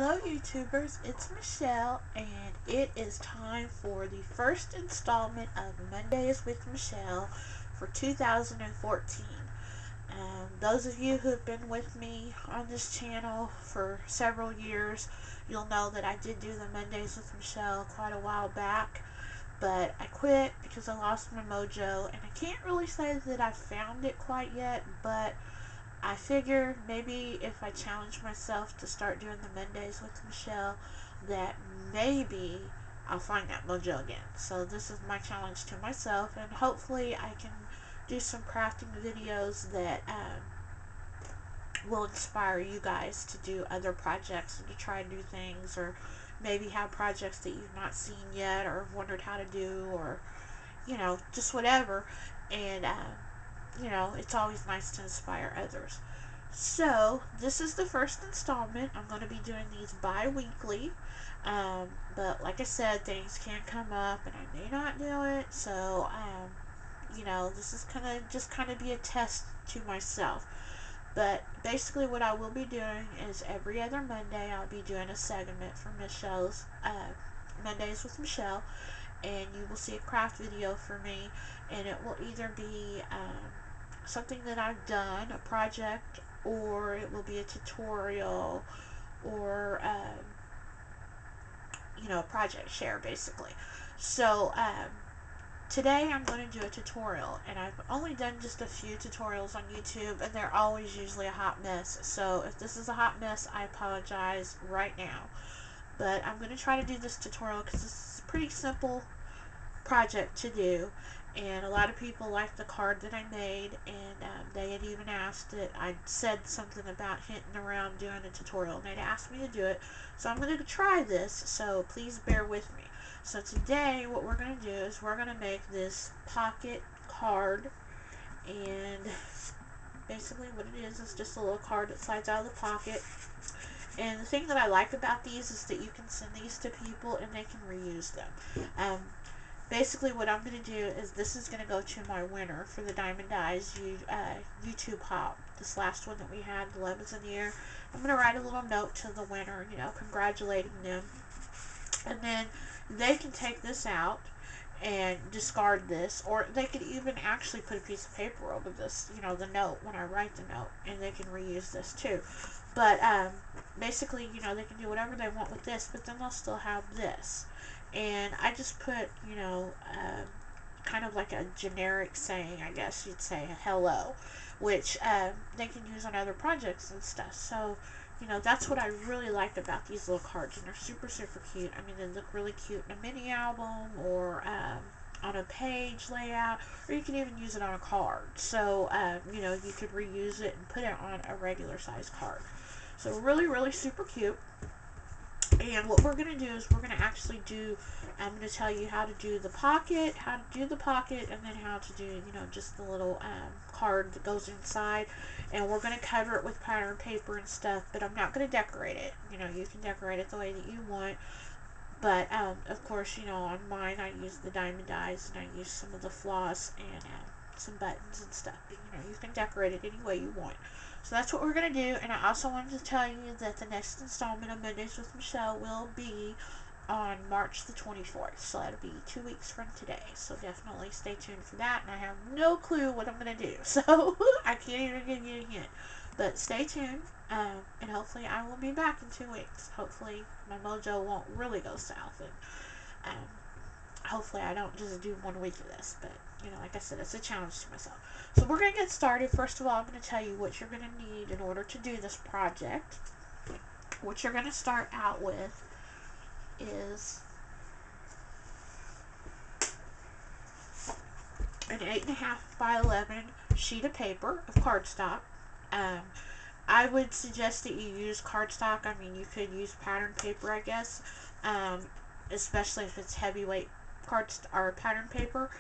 Hello YouTubers, it's Michelle, and it is time for the first installment of Mondays with Michelle for 2014. Those of you who have been with me on this channel for several years, you'll know that I did do the Mondays with Michelle quite a while back, but I quit because I lost my mojo, and I can't really say that I found it quite yet, but I figured maybe if I challenge myself to start doing the Mondays with Michelle, that maybe I'll find that mojo again. So this is my challenge to myself, and hopefully I can do some crafting videos that will inspire you guys to do other projects and to try new things, or maybe have projects that you've not seen yet or wondered how to do, or just whatever. And it's always nice to inspire others. So, this is the first installment. I'm going to be doing these bi-weekly. But like I said, things can come up and I may not do it. So, this is just kind of be a test to myself. But basically what I will be doing is every other Monday I'll be doing a segment for Michelle's Mondays with Michelle. And you will see a craft video for me, and it will either be something that I've done, a project, or it will be a tutorial, or a project share basically. So today I'm going to do a tutorial, and I've only done just a few tutorials on YouTube, and they're always usually a hot mess. So if this is a hot mess, I apologize right now. But I'm going to try to do this tutorial because this is a pretty simple project to do, and a lot of people liked the card that I made, and they had even asked it. I said something about hinting around doing a tutorial, and they'd asked me to do it, so I'm going to try this, so please bear with me. So today what we're going to do is we're going to make this pocket card, and basically what it is just a little card that slides out of the pocket. And the thing that I like about these is that you can send these to people and they can reuse them. Basically what I'm going to do is this is going to go to my winner for the Diamond Eyes YouTube hop. This last one that we had, the lemons in the air. I'm going to write a little note to the winner, congratulating them. And then they can take this out and discard this, or they could even actually put a piece of paper over this, the note, when I write the note, and they can reuse this too. But basically, they can do whatever they want with this, but then they'll still have this. And I just put, kind of like a generic saying, I guess you'd say, hello, which they can use on other projects and stuff. So, that's what I really like about these little cards, and they're super, super cute. I mean, they look really cute in a mini album, or on a page layout, or you can even use it on a card. So, you could reuse it and put it on a regular size card. So, really, really super cute. And what we're going to do is we're going to actually do, I'm going to tell you how to do the pocket, and then how to do, just the little card that goes inside. And we're going to cover it with pattern paper and stuff, but I'm not going to decorate it. You can decorate it the way that you want. But, of course, on mine I use the diamond eyes, and I use some of the floss and some buttons and stuff. But, you can decorate it any way you want. So that's what we're going to do. And I also wanted to tell you that the next installment of Mondays with Michelle will be on March the 24th. So that'll be 2 weeks from today. So definitely stay tuned for that. And I have no clue what I'm going to do. So I can't even give you a hint. But stay tuned. And hopefully I will be back in 2 weeks. Hopefully my mojo won't really go south. And hopefully I don't just do 1 week of this. But, like I said, it's a challenge to myself. So we're going to get started. First of all, I'm going to tell you what you're going to need in order to do this project. What you're going to start out with is an 8.5 by 11 sheet of paper of cardstock. I would suggest that you use cardstock. I mean, you could use pattern paper, I guess, especially if it's heavyweight or pattern paper.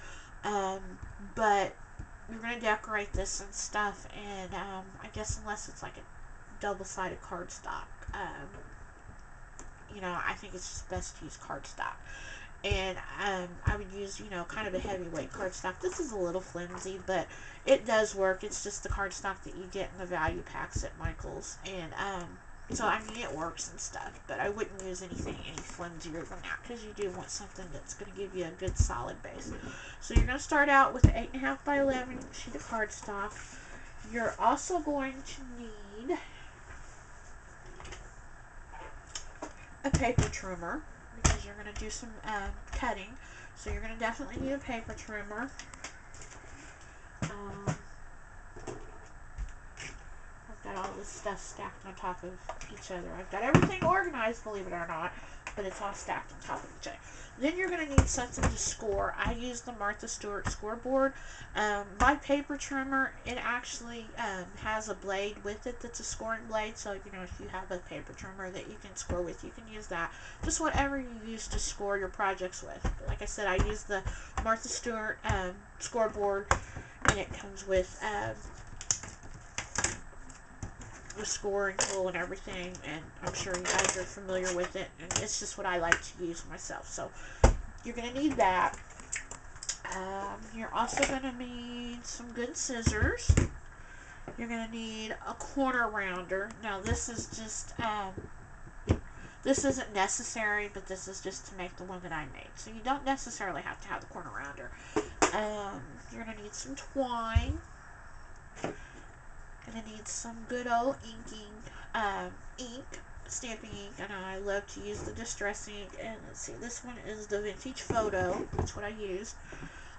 But you're going to decorate this and stuff, and I guess unless it's like a double-sided cardstock, I think it's just best to use cardstock. And I would use, kind of a heavyweight cardstock. This is a little flimsy, but it does work. It's just the cardstock that you get in the value packs at Michael's. And So, I mean, it works and stuff, but I wouldn't use anything any flimsier than that because you do want something that's going to give you a good solid base. So, you're going to start out with an 8.5 by 11 sheet of cardstock. You're also going to need a paper trimmer because you're going to do some cutting. So, you're going to definitely need a paper trimmer. I've got all this stuff stacked on top of each other. I've got everything organized, believe it or not, but it's all stacked on top of each other. Then you're going to need something to score. I use the Martha Stewart scoreboard. My paper trimmer, it actually has a blade with it that's a scoring blade. So, you know, if you have a paper trimmer that you can score with, you can use that. Just whatever you use to score your projects with. But like I said, I use the Martha Stewart scoreboard, and it comes with the scoring tool and everything, and I'm sure you guys are familiar with it, and it's just what I like to use myself. So you're going to need that. You're also going to need some good scissors. You're going to need a corner rounder. Now this is just this isn't necessary, but this is just to make the one that I made, so you don't necessarily have to have the corner rounder. You're going to need some twine. Gonna need some good old ink, stamping ink, and I love to use the Distress ink. And let's see, this one is the Vintage Photo. That's what I use.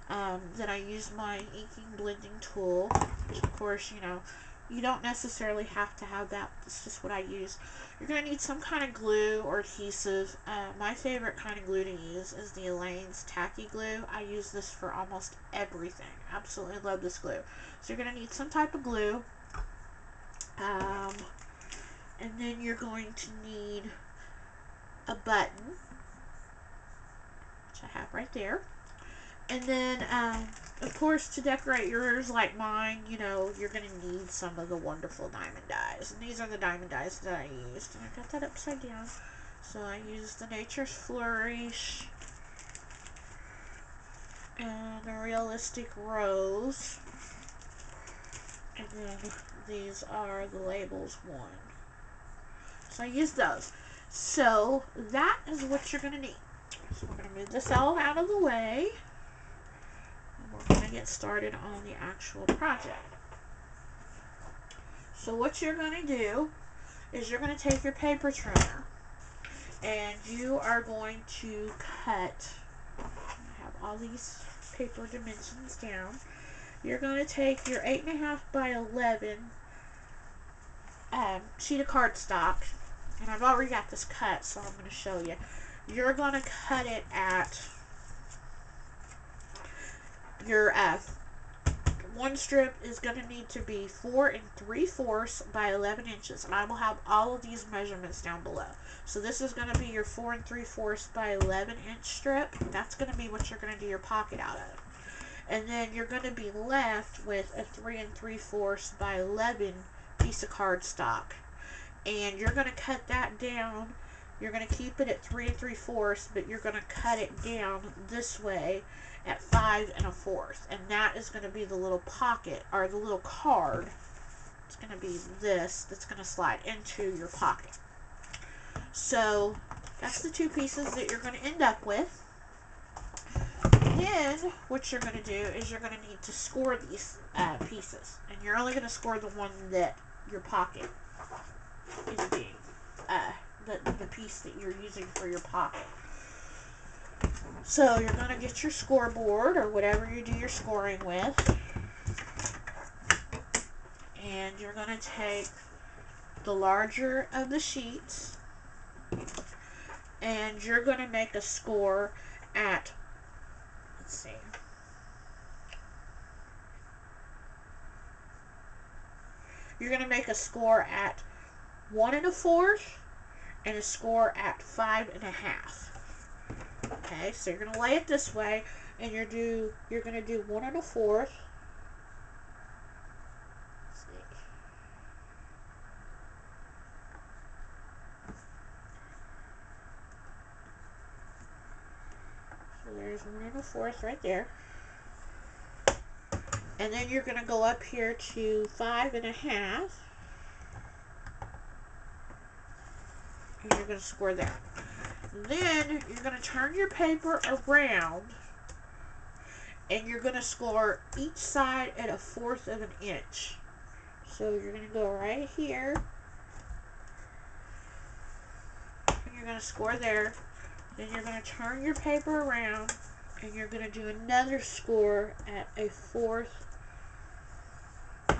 Then I use my inking blending tool, which of course, you know, you don't necessarily have to have that. It's just what I use. You're gonna need some kind of glue or adhesive. My favorite kind of glue to use is the Elaine's Tacky Glue. I use this for almost everything. Absolutely love this glue. So you're gonna need some type of glue. And then you're going to need a button, which I have right there. And then, of course, to decorate yours like mine, you know, you're going to need some of the wonderful diamond dies. And these are the diamond dies that I used. And I got that upside down. So I used the Nature's Flourish and the Realistic Rose. And then these are the Labels one. So I used those. So that is what you're going to need. So we're going to move this all out of the way. And we're going to get started on the actual project. So what you're going to do is you're going to take your paper trimmer and you are going to cut. I have all these paper dimensions down. You're going to take your 8.5 by 11 sheet of cardstock, and I've already got this cut, so I'm going to show you. You're going to cut it at your one strip is going to need to be 4 3/4 by 11 inches, and I will have all of these measurements down below. So this is going to be your 4 3/4 by 11 inch strip. That's going to be what you're going to do your pocket out of. And then you're going to be left with a 3 3/4 by 11 piece of cardstock. And you're going to cut that down. You're going to keep it at 3 3/4, but you're going to cut it down this way at 5 1/4. And that is going to be the little pocket, or the little card. It's going to be this that's going to slide into your pocket. So that's the two pieces that you're going to end up with. Then what you're going to do is you're going to need to score these pieces, and you're only going to score the one that your pocket is being the piece that you're using for your pocket. So you're going to get your scoreboard or whatever you do your scoring with, and you're going to take the larger of the sheets, and you're going to make a score at, let's see, you're going to make a score at 1 1/4 and a score at 5 1/2. Okay, so you're going to lay it this way, and you're going to do 1 1/4. Let's see. So there's 1 1/4 right there. And then you're going to go up here to 5 1/2. going to score there. Then you're going to turn your paper around, and you're going to score each side at 1/4 of an inch. So you're going to go right here, and you're going to score there. Then you're going to turn your paper around, and you're going to do another score at 1/4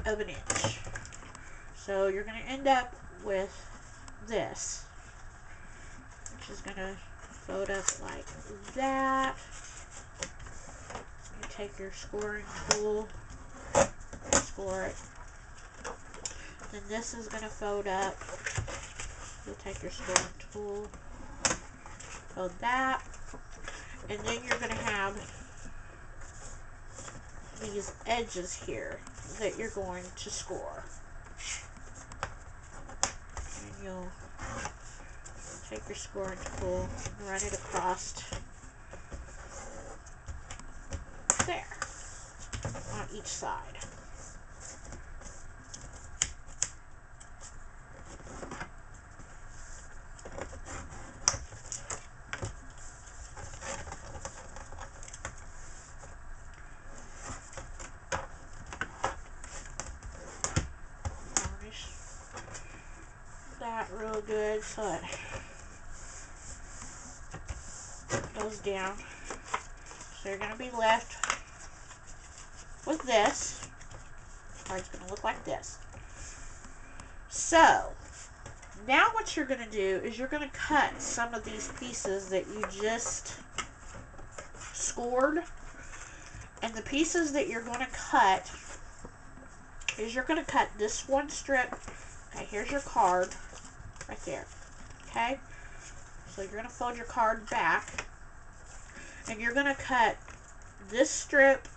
of an inch. So you're going to end up with this, which is going to fold up like that. You take your scoring tool, score it. Then this is going to fold up. You'll take your scoring tool, fold that. And then you're going to have these edges here that you're going to score. And you'll take your scoring tool and run it across there on each side. Varnish that real good so it goes down. So you're going to be left with this. The card's going to look like this. So now what you're going to do is you're going to cut some of these pieces that you just scored. And the pieces that you're going to cut is you're going to cut this one strip. Okay, here's your card right there. Okay, so you're going to fold your card back, and you're going to cut this strip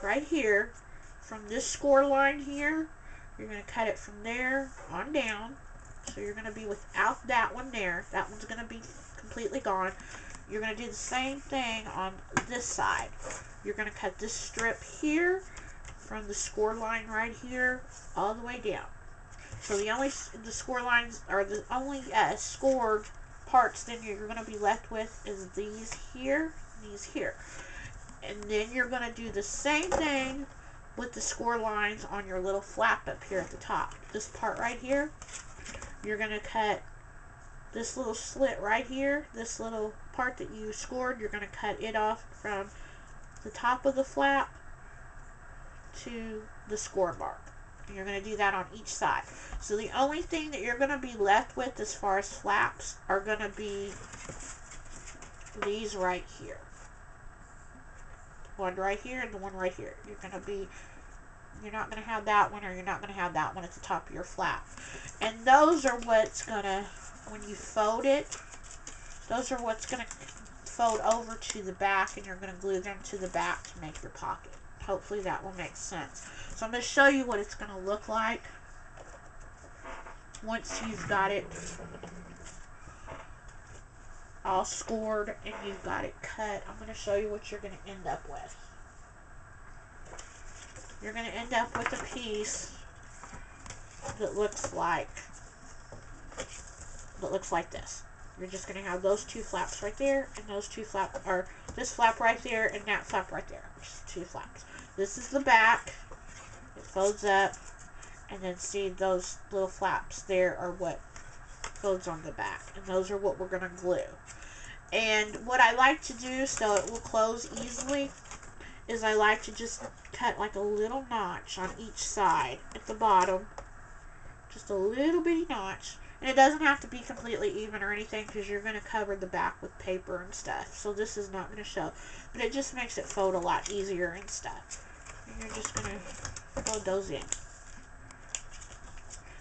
right here from this score line here. You're going to cut it from there on down. So you're going to be without that one there. That one's going to be completely gone. You're going to do the same thing on this side. You're going to cut this strip here from the score line right here all the way down. So the score lines are the only scored parts then you're going to be left with is these here, these here. And then you're going to do the same thing with the score lines on your little flap up here at the top. This part right here, you're going to cut this little slit right here, this little part that you scored, you're going to cut it off from the top of the flap to the score mark. And you're going to do that on each side. So the only thing that you're going to be left with as far as flaps are going to be these right here. One right here and the one right here. You're not going to have that one, or you're not going to have that one at the top of your flap. And those are what's going to, when you fold it, those are what's going to fold over to the back, and you're going to glue them to the back to make your pocket. Hopefully that will make sense. So I'm going to show you what it's going to look like once you've got it all scored and you've got it cut. I'm going to show you what you're going to end up with. You're going to end up with a piece that looks like this. You're just going to have those two flaps right there, and those two flaps, or this flap right there and that flap right there, which is two flaps. This is the back. It folds up, and then see those little flaps there are what folds on the back, and those are what we're going to glue. And what I like to do so it will close easily is I like to just cut like a little notch on each side at the bottom, just a little bitty notch. And it doesn't have to be completely even or anything, because you're going to cover the back with paper and stuff. So this is not going to show. But it just makes it fold a lot easier and stuff. And you're just going to fold those in.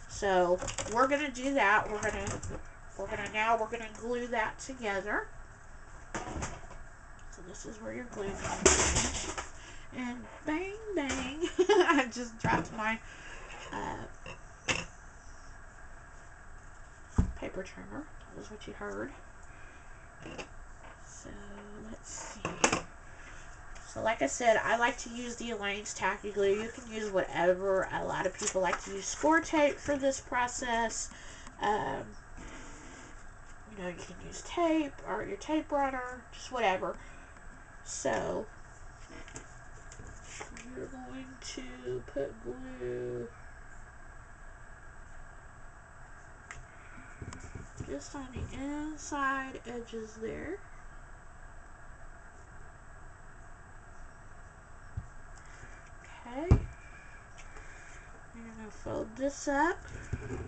So we're going to do that. We're going to glue that together. So this is where your glue goes. And bang, bang. I just dropped my paper trimmer. That was what you heard. So let's see. So like I said, I like to use the Elaine's tacky glue. You can use whatever. A lot of people like to use score tape for this process. You know, you can use tape or your tape runner, just whatever. So, you're going to put glue just on the inside edges there. Okay. You're going to fold this up. And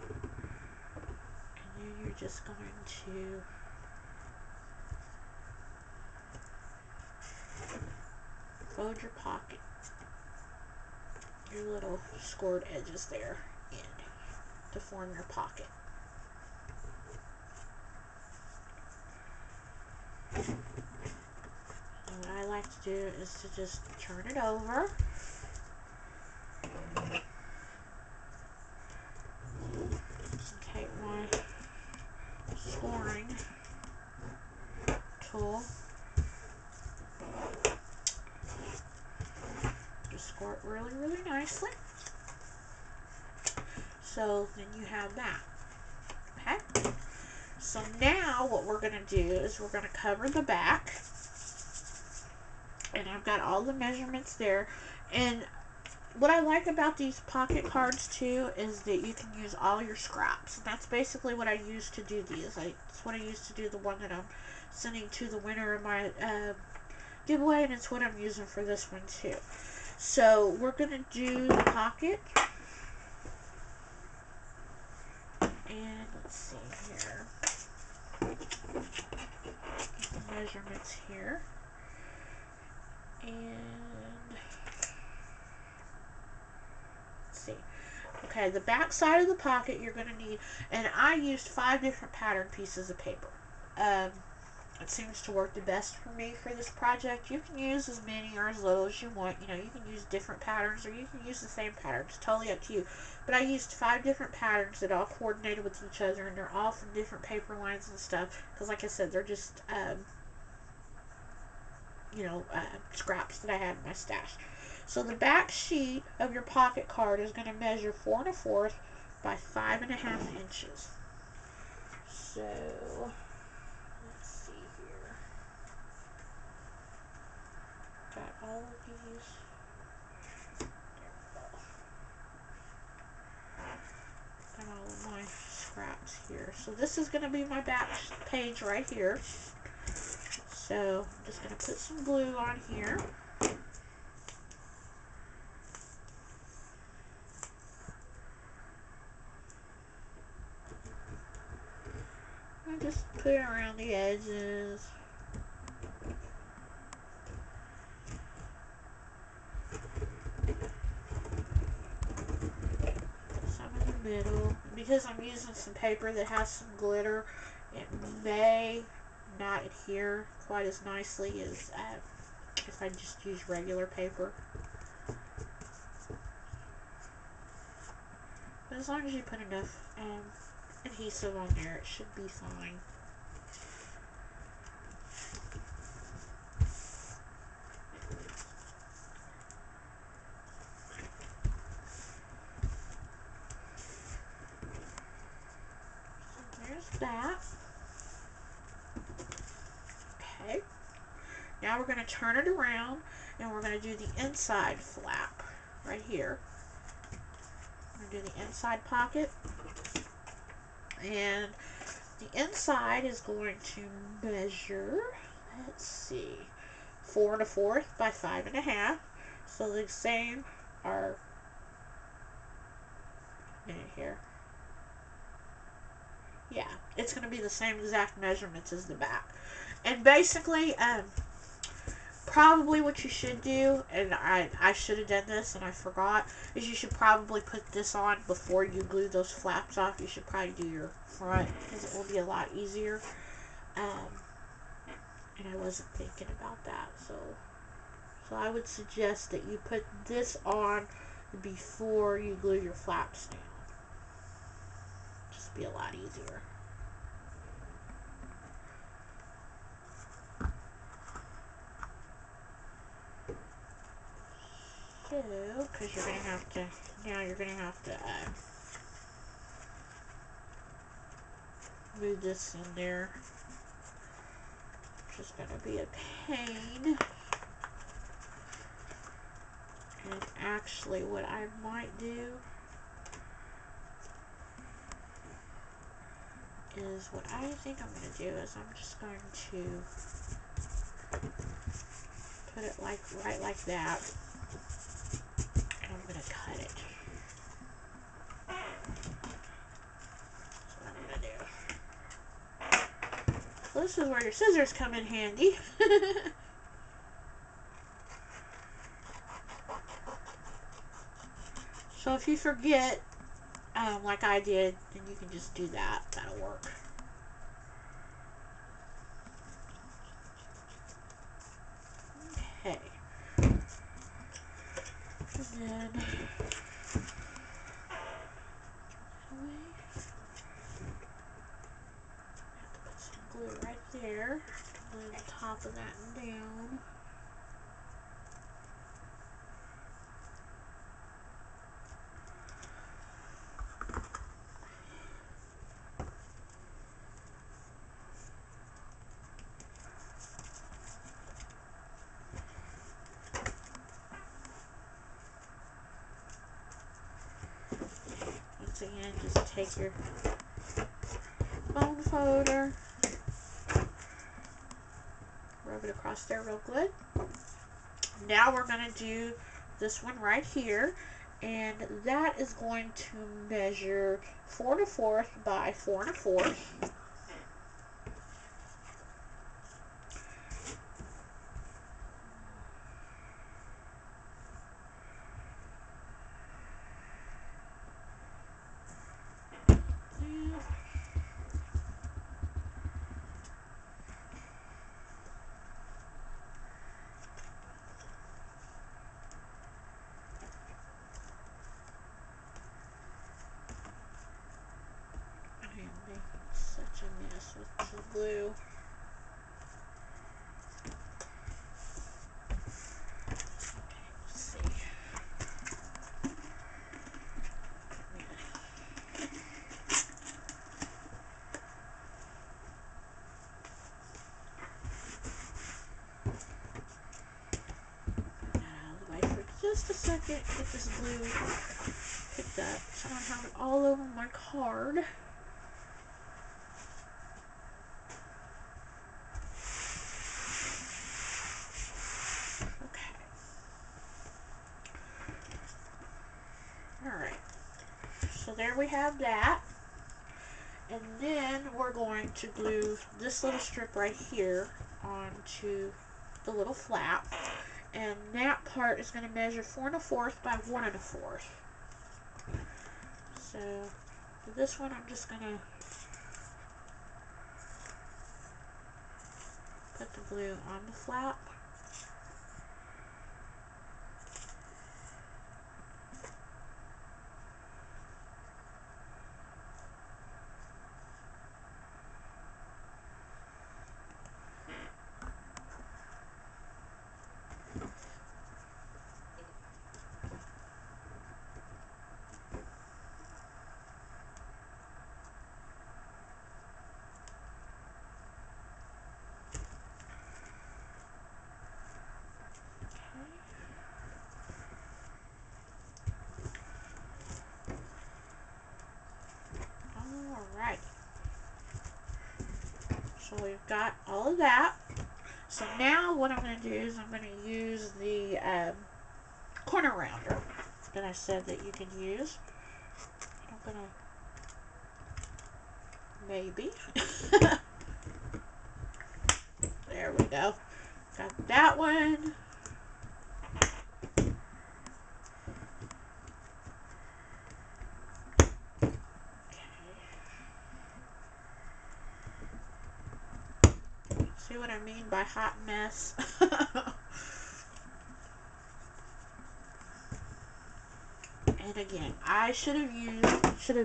then you're just going to fold your pocket, your little scored edges there in to form your pocket. And what I like to do is to just turn it over. Take my scoring tool. Just score it really, really nicely. So then you have that. Okay? So now what we're going to do is we're going to cover the back. And I've got all the measurements there. And what I like about these pocket cards too is that you can use all your scraps. And that's basically what I use to do these. That's what I used to do the one that I'm sending to the winner of my giveaway, and it's what I'm using for this one too. So we're going to do the pocket. And let's see here. Get the measurements here. And let's see. Okay, the back side of the pocket you're going to need, and I used 5 different pattern pieces of paper. It seems to work the best for me for this project. You can use as many or as little as you want. You know, you can use different patterns or you can use the same pattern. It's totally up to you. But I used 5 different patterns that all coordinated with each other, and they're all from different paper lines and stuff. Because like I said, they're just, scraps that I had in my stash. So the back sheet of your pocket card is going to measure 4 1/4 by 5 1/2 inches. So let's see here. Got all of these. There we go. Got all of my scraps here. So this is going to be my back page right here. So I'm just going to put some glue on here. And just put it around the edges. Some in the middle. Because I'm using some paper that has some glitter, it may not adhere quite as nicely as if I just use regular paper. But as long as you put enough adhesive on there, it should be fine. So there's that. Okay. Now we're going to turn it around and we're going to do the inside flap right here. I'm going to do the inside pocket. And the inside is going to measure, let's see, 4 1/4 by 5 1/2. So the same are in here. Yeah, it's going to be the same exact measurements as the back. And basically, probably what you should do, and I should have done this and I forgot, is you should probably put this on before you glue those flaps off. You should probably do your front because it will be a lot easier. And I wasn't thinking about that, so I would suggest that you put this on before you glue your flaps down. Just be a lot easier. So, because you're going to have to, now you're going to have to move this in there. Which is going to be a pain. And actually what I might do is, what I think I'm going to do is I'm just going to put it like right like that. And I'm going to cut it. That's what I'm going to do. So this is where your scissors come in handy. So if you forget, like I did, then you can just do that. That'll work. Okay. And then have to put some glue right there. Glue the top of that down. Once again, just take your bone folder, rub it across there real good. Now we're going to do this one right here, and that is going to measure 4 1/4 by 4 1/4. Such a mess with the glue. Let's see. Get that out of the way for just a second. Get this glue picked up so I don't have it all over my card. Alright, so there we have that. And then we're going to glue this little strip right here onto the little flap. And that part is going to measure 4 1/4 by 1 1/4. So for this one, I'm just going to put the glue on the flap. Alright, so we've got all of that. So now what I'm going to do is I'm going to use the corner rounder that I said that you can use. I'm going to maybe. There we go. Got that one. See what I mean by hot mess? And again, I should have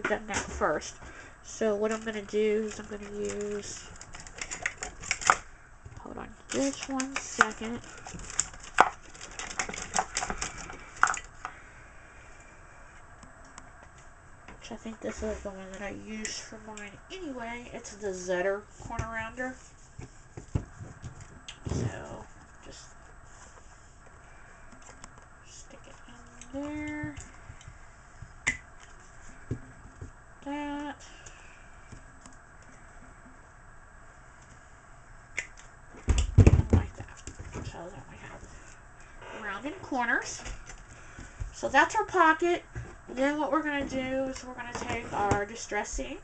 done that first. So what I'm gonna do is I'm gonna use, hold on just 1 second. which I think this is the one that I use for mine anyway. It's the Zetter corner rounder. So just stick it in there. That. Like that. So then we have rounded corners. So that's our pocket. Then what we're going to do is we're going to take our distress ink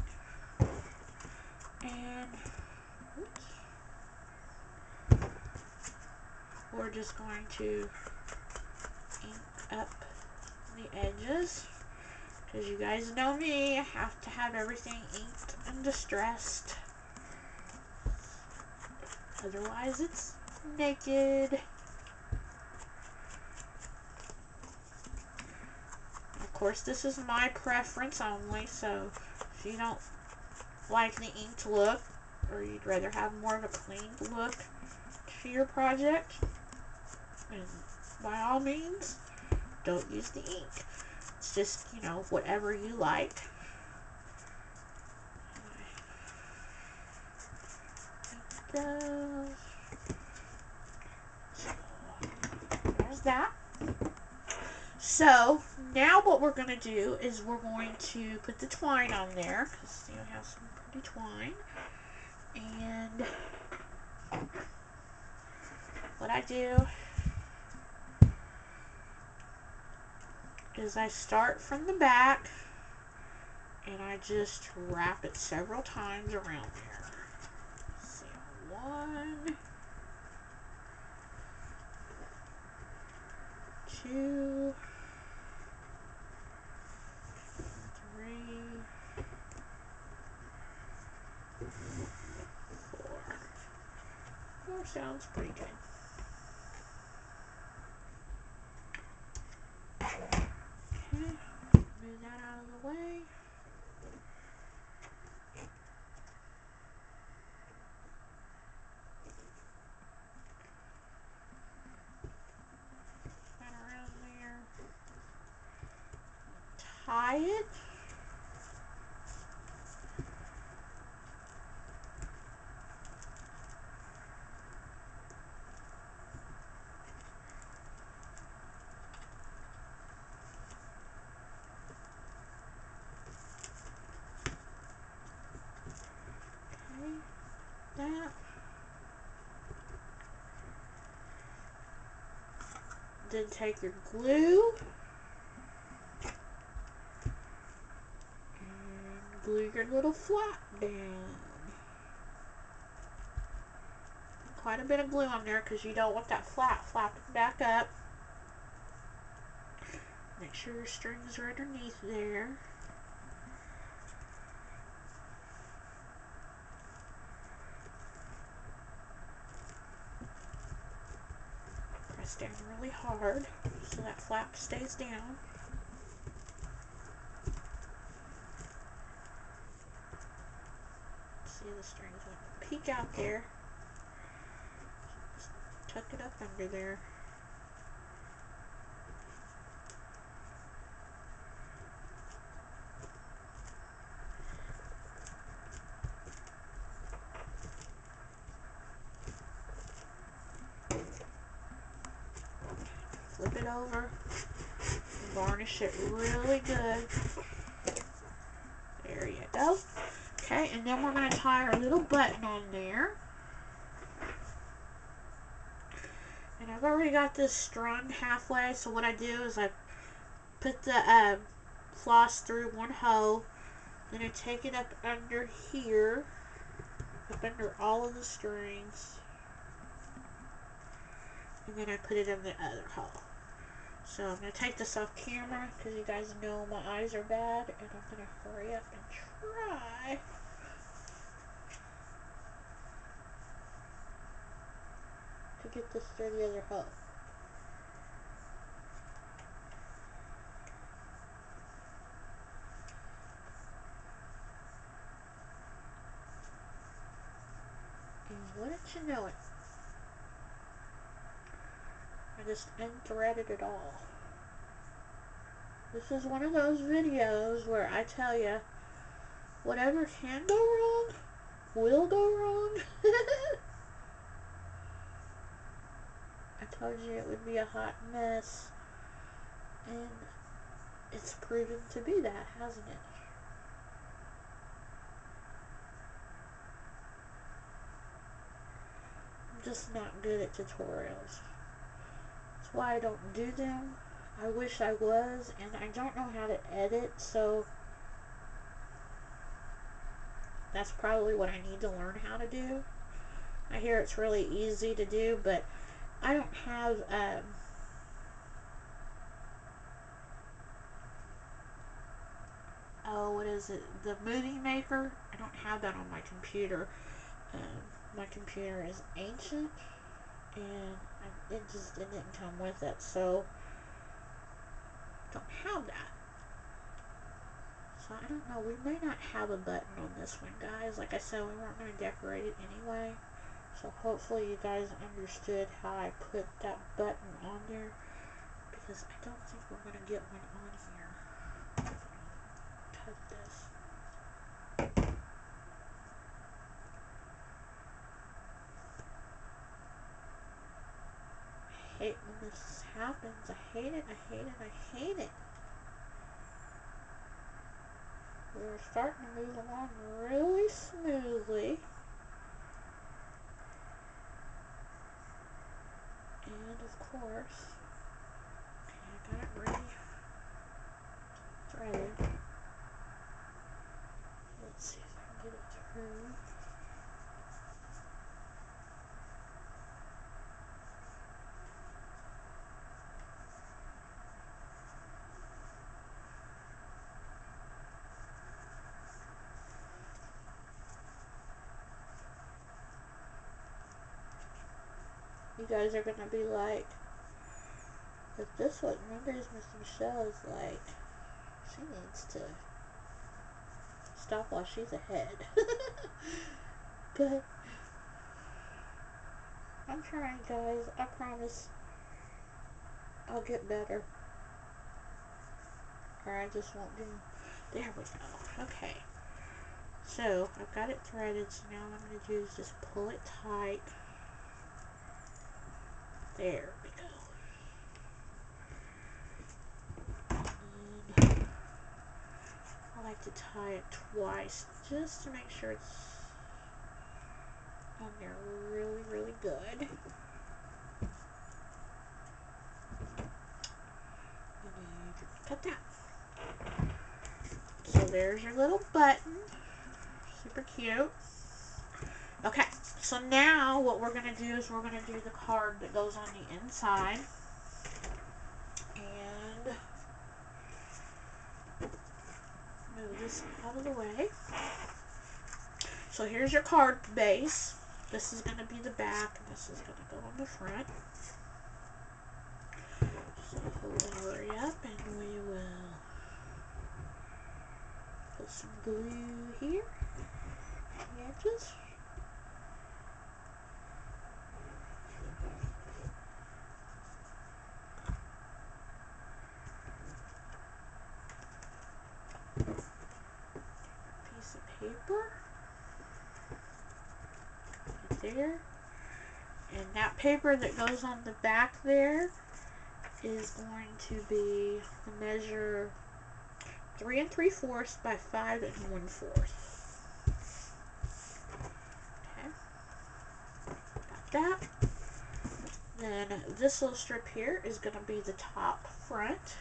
and we're just going to ink up the edges. Because you guys know me, I have to have everything inked and distressed. Otherwise it's naked. Of course, this is my preference only, so if you don't like the inked look, or you'd rather have more of a clean look to your project, then by all means, don't use the ink. It's just, you know, whatever you like. So, there's that. So, now what we're going to do is we're going to put the twine on there, because you have some pretty twine. And what I do is I start from the back and I just wrap it several times around there. Let's see, 1, 2, 3, 4. 4 sounds pretty good. Okay, move that out of the way. That around there. Tie it. That. Then take your glue and glue your little flap down. Quite a bit of glue on there because you don't want that flapping back up. Make sure your strings are underneath there. Press down really hard so that flap stays down. See, the strings want to peek out there. Just tuck it up under there. Flip it over. Varnish it really good. There you go. Okay, and then we're going to tie our little button on there. And I've already got this strung halfway, so what I do is I put the floss through one hole, then I take it up under here, up under all of the strings, and then I put it in the other hole. So I'm going to take this off camera because you guys know my eyes are bad, and I'm going to hurry up and try to get this through the other hole. And wouldn't you know it, I just unthreaded it all. This is one of those videos where I tell you, whatever can go wrong, will go wrong. I told you it would be a hot mess, and it's proven to be that, hasn't it? I'm just not good at tutorials. That's why I don't do them. I wish I was, and I don't know how to edit, so that's probably what I need to learn how to do. I hear it's really easy to do, but I don't have, oh, what is it? The movie maker? I don't have that on my computer. My computer is ancient, and it didn't come with it, so don't have that. So I don't know, we may not have a button on this one, guys. Like I said, we weren't going to decorate it anyway. So hopefully you guys understood how I put that button on there, because I don't think we're going to get one on here. Cut this. I hate when this happens. I hate it, I hate it, I hate it. We're starting to move along really smoothly. And of course, okay, I got it ready. Threaded. Let's see if I can get it through. You guys are gonna be like, if this what remembers Miss Michelle is like, she needs to stop while she's ahead. But I'm trying, guys. I promise I'll get better. Or I just won't do. There we go. Okay. So I've got it threaded, so now what I'm going to do is just pull it tight. There we go. And I like to tie it twice just to make sure it's on there really, really good. And cut that. So there's your little button. Super cute. Okay, so now what we're going to do is we're going to do the card that goes on the inside. And move this out of the way. So here's your card base. This is going to be the back, and this is going to go on the front. So we'll hurry up, and we will put some glue here on the edges. Piece of paper right there. And that paper that goes on the back there is going to be the measure 3 3/4 by 5 1/4. Okay, got that. Then this little strip here is going to be the top front.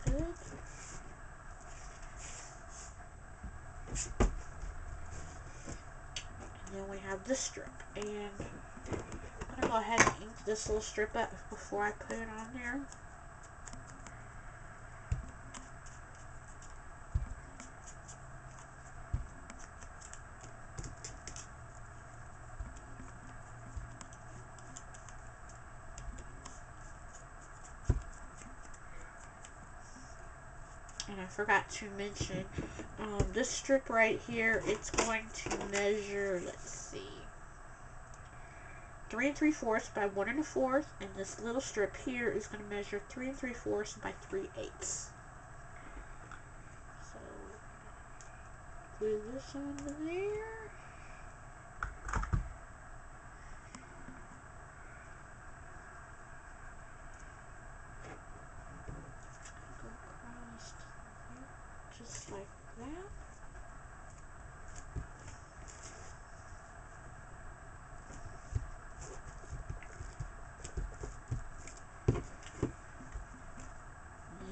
Good. And then we have this strip, and I'm going to go ahead and ink this little strip up before I put it on there. I forgot to mention, this strip right here, it's going to measure, let's see, 3 3/4 by 1 1/4, and this little strip here is going to measure 3 3/4 by 3/8. So, glue this onto there. Go across here, just like that.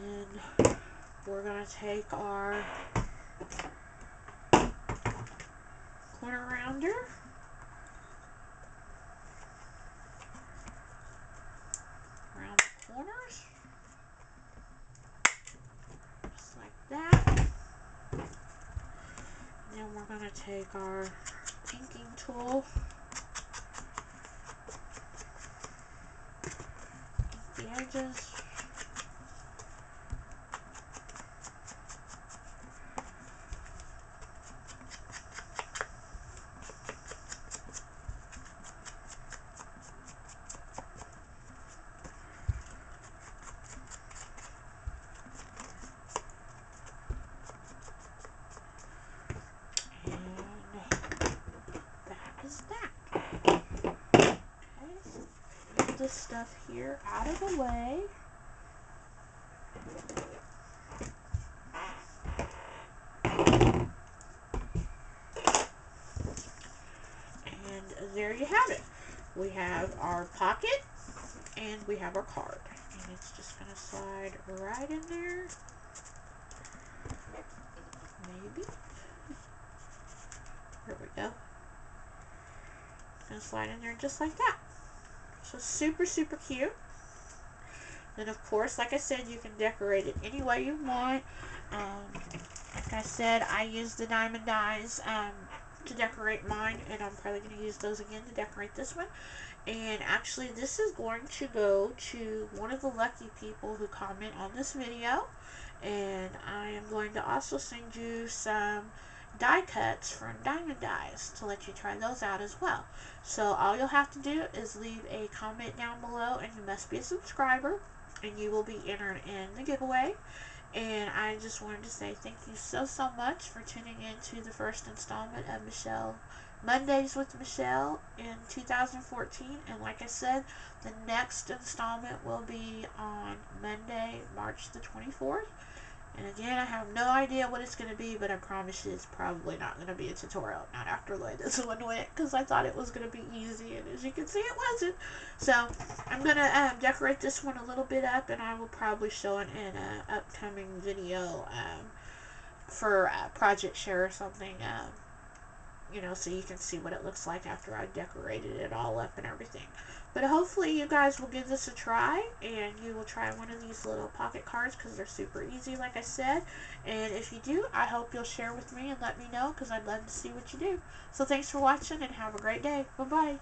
And we're going to take our corner rounder, around the corners, just like that. And then we're going to take our inking tool, ink the edges. This stuff here out of the way. And there you have it. We have our pocket and we have our card. And it's just going to slide right in there. Maybe. There we go. It's going to slide in there just like that. So super, super cute. Then of course, like I said, you can decorate it any way you want. Like I said, I use the diamond dies to decorate mine, and I'm probably going to use those again to decorate this one. And actually, this is going to go to one of the lucky people who comment on this video. And I am going to also send you some die cuts from Diamond Dies to let you try those out as well. So all you'll have to do is leave a comment down below, and you must be a subscriber, and you will be entered in the giveaway. And I just wanted to say thank you so much for tuning in to the first installment of Michelle Mondays with Michelle in 2014. And like I said, the next installment will be on Monday, March the 24th. And again, I have no idea what it's going to be, but I promise you it's probably not going to be a tutorial. Not after the way this one went, because I thought it was going to be easy, and as you can see, it wasn't. So, I'm going to decorate this one a little bit up, and I will probably show it in an upcoming video for Project Share or something, you know, so you can see what it looks like after I decorated it all up and everything. But hopefully you guys will give this a try, and you will try one of these little pocket cards, because they're super easy, like I said. And if you do, I hope you'll share with me and let me know, because I'd love to see what you do. So thanks for watching, and have a great day. Bye-bye.